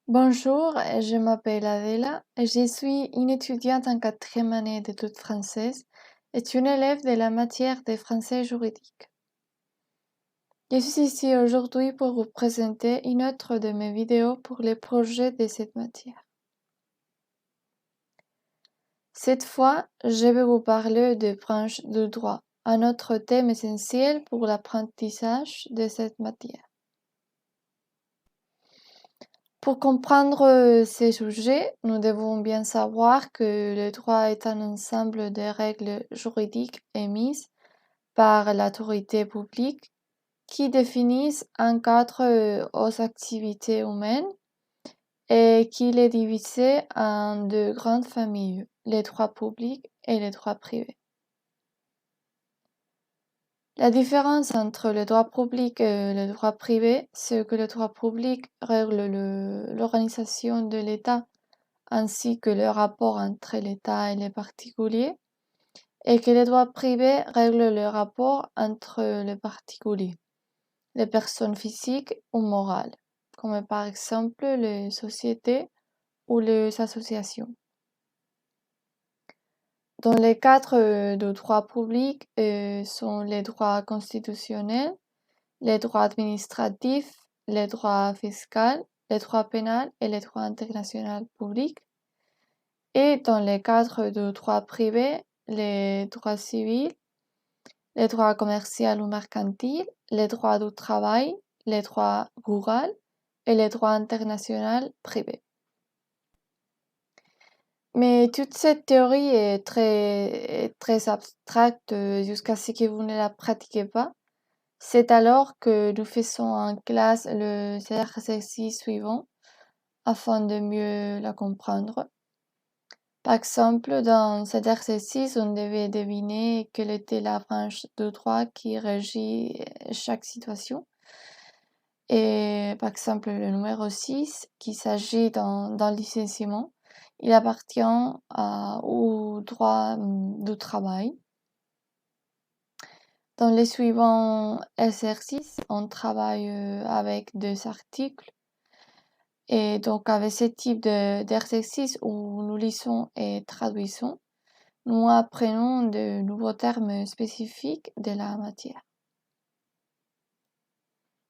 Bonjour, je m'appelle Adela et je suis une étudiante en quatrième année d'études françaises et une élève de la matière de français juridique. Je suis ici aujourd'hui pour vous présenter une autre de mes vidéos pour les projets de cette matière. Cette fois, je vais vous parler des branches du droit, un autre thème essentiel pour l'apprentissage de cette matière. Pour comprendre ces sujets, nous devons bien savoir que le droit est un ensemble de règles juridiques émises par l'autorité publique qui définissent un cadre aux activités humaines et qui les divisent en deux grandes familles, les droits publics et les droits privés. La différence entre le droit public et le droit privé, c'est que le droit public règle l'organisation de l'État ainsi que le rapport entre l'État et les particuliers, et que le droit privé règle le rapport entre les particuliers, les personnes physiques ou morales, comme par exemple les sociétés ou les associations. Dans les cadres de droit public sont les droits constitutionnels, les droits administratifs, les droits fiscaux, les droits pénals et les droits internationaux publics. Et dans les cadres de droit privé, les droits civils, les droits commerciaux ou mercantiles, les droits du travail, les droits ruraux et les droits internationaux privés. Mais toute cette théorie est très abstracte jusqu'à ce que vous ne la pratiquez pas. C'est alors que nous faisons en classe l'exercice suivant afin de mieux la comprendre. Par exemple, dans cet exercice, on devait deviner quelle était la branche de droit qui régit chaque situation. Et par exemple, le numéro 6, qui s'agit d'un licenciement, il appartient au droit du travail. Dans les suivants exercices, on travaille avec deux articles. Et donc, avec ce type d'exercice où nous lisons et traduisons, nous apprenons de nouveaux termes spécifiques de la matière.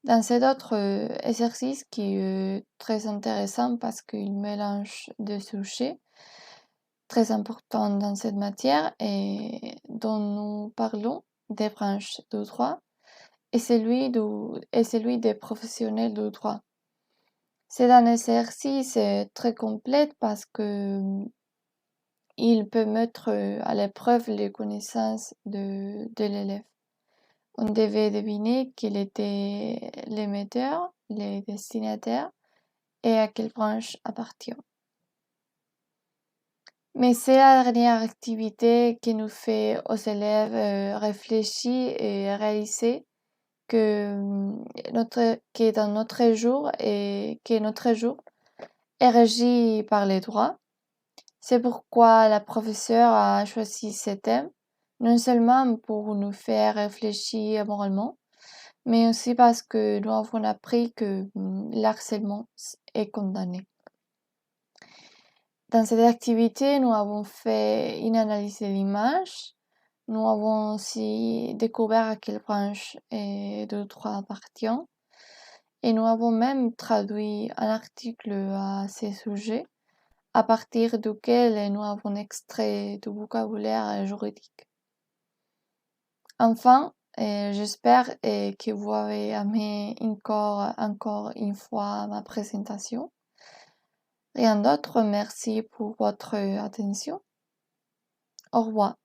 Dans cet autre exercice qui est très intéressant parce qu'il mélange deux sujets très importants dans cette matière et dont nous parlons des branches du droit et celui des professionnels du droit. C'est un exercice très complet parce que il peut mettre à l'épreuve les connaissances de l'élève. On devait deviner quel était l'émetteur, les destinataires et à quelle branche appartient. Mais c'est la dernière activité qui nous fait aux élèves réfléchir et réaliser que notre jour est régi par les droits. C'est pourquoi la professeure a choisi ce thème, non seulement pour nous faire réfléchir moralement, mais aussi parce que nous avons appris que l'harcèlement est condamné. Dans cette activité, nous avons fait une analyse de l'image. Nous avons aussi découvert à quelle branche de droit appartient. Et nous avons même traduit un article à ce sujet, à partir duquel nous avons extrait du vocabulaire juridique. Enfin, j'espère que vous avez aimé encore une fois ma présentation. Rien d'autre, merci pour votre attention. Au revoir.